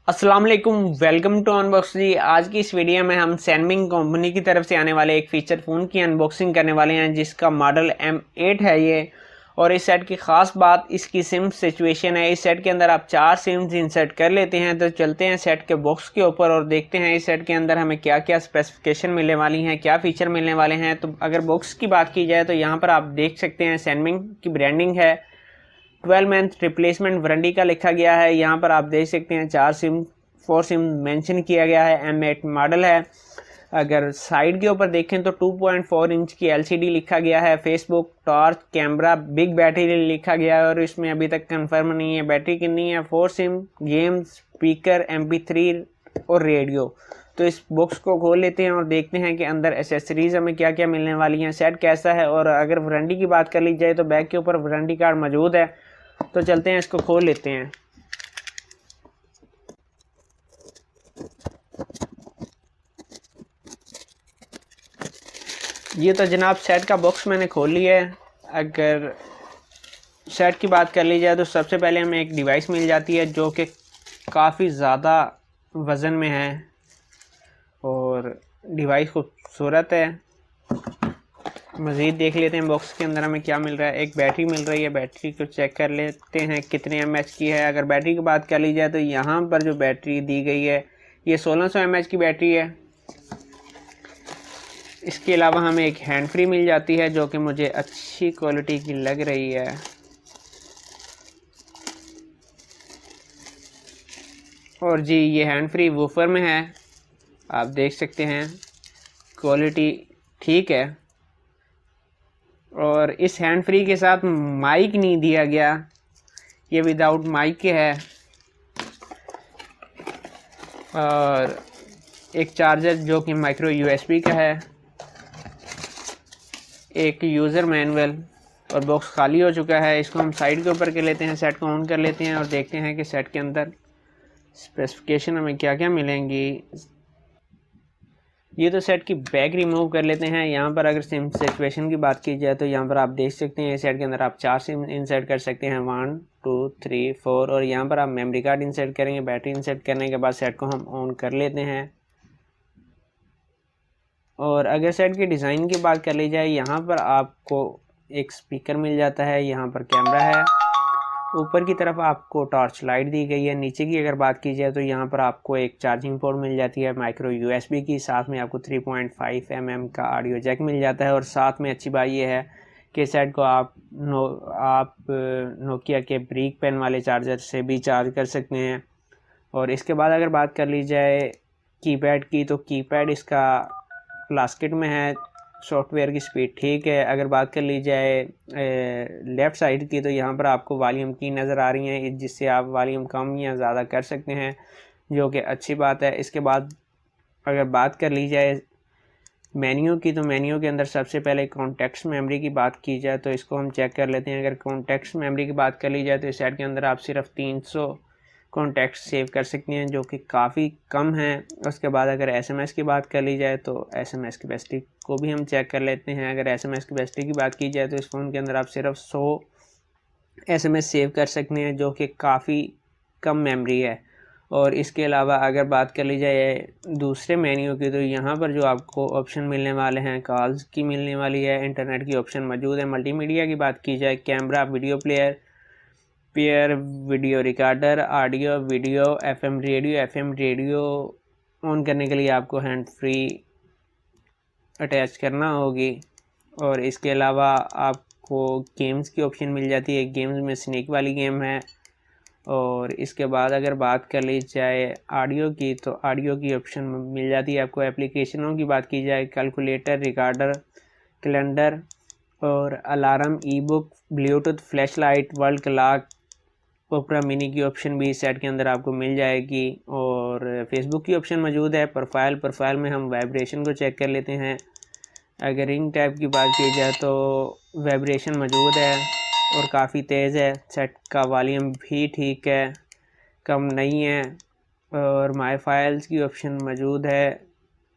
अस्सलाम वालेकुम, welcome to unbox जी। आज की इस वीडियो में हम सैमसंग कंपनी की तरफ से आने वाले एक फीचर फ़ोन की अनबॉक्सिंग करने वाले हैं जिसका मॉडल M8 है ये। और इस सेट की ख़ास बात इसकी सिम सिचुएशन है। इस सेट के अंदर आप 4 सिम्स इंसर्ट कर लेते हैं। तो चलते हैं सेट के बॉक्स के ऊपर और देखते हैं इस सेट के अंदर हमें क्या क्या स्पेसिफिकेशन मिलने वाली हैं, क्या फ़ीचर मिलने वाले हैं। तो अगर बॉक्स की बात की जाए तो यहाँ पर आप देख सकते हैं सैमसंग की ब्रांडिंग है। 12 मंथ रिप्लेसमेंट वारंटी का लिखा गया है। यहाँ पर आप देख सकते हैं 4 सिम मेंशन किया गया है। M8 मॉडल है। अगर साइड के ऊपर देखें तो 2.4 इंच की LCD लिखा गया है। Facebook, torch, camera, big battery लिखा गया है और इसमें अभी तक कंफर्म नहीं है बैटरी कितनी है। 4 सिम, गेम्स, स्पीकर, MP3 और रेडियो। तो इस बॉक्स को खोल लेते हैं और देखते हैं कि अंदर एसेसरीज हमें क्या क्या मिलने वाली हैं, सेट कैसा है। और अगर वारंटी की बात कर ली जाए तो बैक के ऊपर वारंटी कार्ड मौजूद है। तो चलते हैं इसको खोल लेते हैं। ये तो जनाब सेट का बॉक्स मैंने खोल लिया है। अगर सेट की बात कर ली जाए तो सबसे पहले हमें एक डिवाइस मिल जाती है जो कि काफ़ी ज़्यादा वज़न में है और डिवाइस खूबसूरत है। मज़ीद देख लेते हैं बॉक्स के अंदर हमें क्या मिल रहा है। एक बैटरी मिल रही है, बैटरी को चेक कर लेते हैं कितने mAh की है। अगर बैटरी की बात कर ली जाए तो यहाँ पर जो बैटरी दी गई है ये 1600 mAh की बैटरी है। इसके अलावा हमें एक हैंड फ्री मिल जाती है जो कि मुझे अच्छी क्वालिटी की लग रही है। और जी ये हैंड फ्री वूफर में है, आप देख सकते हैं क्वालिटी ठीक है। और इस हैंड फ्री के साथ माइक नहीं दिया गया, ये विदाउट माइक के है। और एक चार्जर जो कि माइक्रो USB का है, एक यूज़र मैनुअल और बॉक्स खाली हो चुका है। इसको हम साइड के ऊपर कर लेते हैं, सेट को ऑन कर लेते हैं और देखते हैं कि सेट के अंदर स्पेसिफिकेशन हमें क्या क्या मिलेंगी। ये तो सेट की बैग रिमूव कर लेते हैं। यहाँ पर अगर सिम सिचुएशन की बात की जाए तो यहाँ पर आप देख सकते हैं सेट के अंदर आप 4 सिम इंसर्ट कर सकते हैं, 1 2 3 4। और यहाँ पर आप मेमोरी कार्ड इंसर्ट करेंगे। बैटरी इंसर्ट करने के बाद सेट को हम ऑन कर लेते हैं। और अगर सेट की डिज़ाइन की बात कर ली जाए, यहाँ पर आपको एक स्पीकर मिल जाता है, यहाँ पर कैमरा है, ऊपर की तरफ आपको टॉर्च लाइट दी गई है। नीचे की अगर बात की जाए तो यहाँ पर आपको एक चार्जिंग पोर्ट मिल जाती है माइक्रो USB की। साथ में आपको 3.5 mm का ऑडियो जैक मिल जाता है। और साथ में अच्छी बात यह है कि सेट को आप नोकिया के ब्रिक पेन वाले चार्जर से भी चार्ज कर सकते हैं। और इसके बाद अगर बात कर ली जाए कीपैड की, तो कीपैड इसका प्लास्टिक में है, सॉफ्टवेयर की स्पीड ठीक है। अगर बात कर ली जाए लेफ़्ट साइड की, तो यहाँ पर आपको वॉल्यूम की नज़र आ रही हैं जिससे आप वॉल्यूम कम या ज़्यादा कर सकते हैं, जो कि अच्छी बात है। इसके बाद अगर बात कर ली जाए मेन्यू की, तो मेन्यू के अंदर सबसे पहले कॉन्टेक्स्ट मेमोरी की बात की जाए तो इसको हम चेक कर लेते हैं। अगर कॉन्टेक्स्ट मेमोरी की बात कर ली जाए तो इस सेट के अंदर आप सिर्फ 300 कॉन्टैक्ट सेव कर सकते हैं, जो कि काफ़ी कम है। उसके बाद अगर SMS की बात कर ली जाए तो SMS की कैपेसिटी को भी हम चेक कर लेते हैं। अगर SMS की कैपेसिटी की बात की जाए तो इस फ़ोन के अंदर आप सिर्फ 100 SMS सेव कर सकते हैं, जो कि काफ़ी कम मेमोरी है। और इसके अलावा अगर बात कर ली जाए दूसरे मेन्यू की, तो यहाँ पर जो आपको ऑप्शन मिलने वाले हैं, कॉल्स की मिलने वाली है, इंटरनेट की ऑप्शन मौजूद है। मल्टीमीडिया की बात की जाए, camera, video player, video recorder, audio video, FM radio on करने के लिए आपको हैंड फ्री अटैच करना होगी। और इसके अलावा आपको गेम्स की ऑप्शन मिल जाती है, गेम्स में स्नेक वाली गेम है। और इसके बाद अगर बात कर ली जाए ऑडियो की, तो ऑडियो की ऑप्शन मिल जाती है आपको। एप्लीकेशनों की बात की जाए, कैलकुलेटर, रिकॉर्डर, कैलेंडर और alarm, ebook, bluetooth, flash light, world clock, Opera mini की ऑप्शन भी सेट के अंदर आपको मिल जाएगी। और फेसबुक की ऑप्शन मौजूद है। प्रोफाइल में हम वाइब्रेशन को चेक कर लेते हैं। अगर रिंग टाइप की बात की जाए तो वाइब्रेशन मौजूद है और काफ़ी तेज़ है। सेट का वॉल्यूम भी ठीक है, कम नहीं है। और माई फाइल्स की ऑप्शन मौजूद है।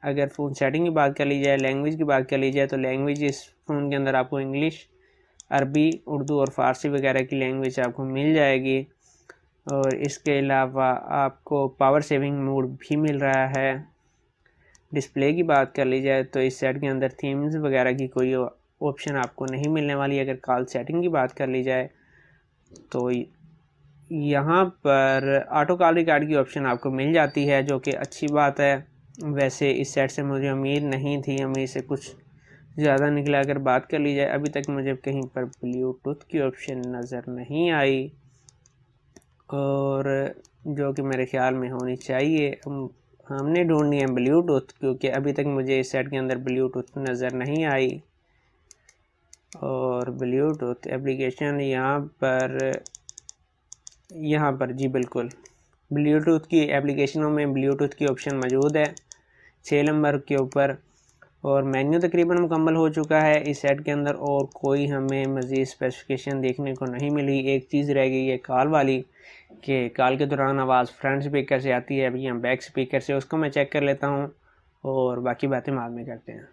अगर फ़ोन सेटिंग की बात कर ली जाए, लैंग्वेज की बात कर ली जाए, तो लैंग्वेज इस फ़ोन के अंदर आपको इंग्लिश, अरबी, उर्दू और फ़ारसी वगैरह की लैंग्वेज आपको मिल जाएगी। और इसके अलावा आपको पावर सेविंग मोड भी मिल रहा है। डिस्प्ले की बात कर ली जाए तो इस सेट के अंदर थीम्स वगैरह की कोई ऑप्शन आपको नहीं मिलने वाली। अगर कॉल सेटिंग की बात कर ली जाए तो यहाँ पर ऑटो कॉल रिकॉर्ड की ऑप्शन आपको मिल जाती है, जो कि अच्छी बात है। वैसे इस सेट से मुझे उम्मीद नहीं थी, उम्मीद से कुछ ज़्यादा निकला। अगर बात कर ली जाए अभी तक मुझे कहीं पर ब्लूटूथ की ऑप्शन नज़र नहीं आई, और जो कि मेरे ख्याल में होनी चाहिए। हमने ढूंढनी है ब्लूटूथ, क्योंकि अभी तक मुझे इस सेट के अंदर ब्लूटूथ नज़र नहीं आई। और ब्लूटूथ एप्लीकेशन यहाँ पर जी बिल्कुल ब्लूटूथ की एप्लीकेशनों में ब्लूटूथ की ऑप्शन मौजूद है 6 नंबर के ऊपर। और मेन्यू तकरीबन मुकम्मल हो चुका है इस सेट के अंदर, और कोई हमें मज़ीद स्पेसिफिकेशन देखने को नहीं मिली। एक चीज़ रह गई है कॉल वाली, कि कॉल के दौरान आवाज़ फ्रंट स्पीकर से आती है या बैक स्पीकर से। उसको मैं चेक कर लेता हूँ और बाकी बातें बाद में करते हैं।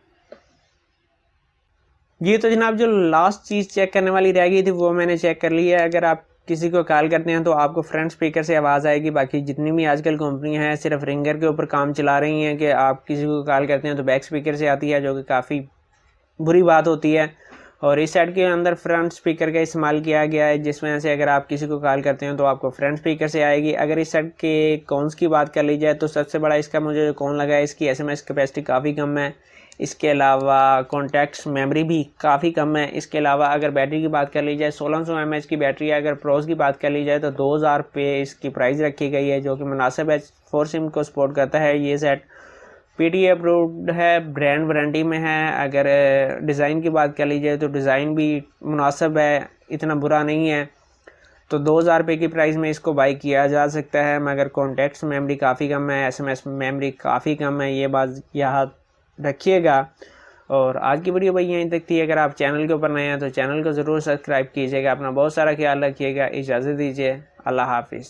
ये तो जनाब जो लास्ट चीज़ चेक करने वाली रह गई थी वो मैंने चेक कर ली है। अगर आप किसी को कॉल करते हैं तो आपको फ्रंट स्पीकर से आवाज़ आएगी। बाकी जितनी भी आजकल कंपनियां हैं सिर्फ रिंगर के ऊपर काम चला रही हैं कि आप किसी को कॉल करते हैं तो बैक स्पीकर से आती है, जो कि काफ़ी बुरी बात होती है। और इस सेट के अंदर फ्रंट स्पीकर का इस्तेमाल किया गया है, जिस वजह से अगर आप किसी को कॉल करते हैं तो आपको फ्रंट स्पीकर से आएगी। अगर इस सेट के कॉन्स की बात कर ली जाए तो सबसे बड़ा इसका मुझे कौन लगा है, इसकी SMS कैपेसिटी काफ़ी कम है। इसके अलावा कॉन्टैक्ट्स मेमोरी भी काफ़ी कम है। इसके अलावा अगर बैटरी की बात कर ली जाए 1600 mAh की बैटरी है। अगर प्रोस की बात कर ली जाए तो 2000 पे इसकी प्राइस रखी गई है, जो कि मुनासिब है। 4 सिम को सपोर्ट करता है ये सेट। PTA अप्रूव्ड है, ब्रांड वारंटी में है। अगर डिज़ाइन की बात कर ली जाए तो डिज़ाइन भी मुनासिब है, इतना बुरा नहीं है। तो 2000 रुपये की प्राइस में इसको बाई किया जा सकता है। मगर कॉन्टैक्ट्स मेमोरी काफ़ी कम है, SMS मेमोरी काफ़ी कम है, ये बात याद रखिएगा। और आज की वीडियो भाई यहीं तक थी। अगर आप चैनल के ऊपर नए हैं तो चैनल को ज़रूर सब्सक्राइब कीजिएगा। अपना बहुत सारा ख्याल रखिएगा। इजाज़त दीजिए, अल्लाह हाफिज़।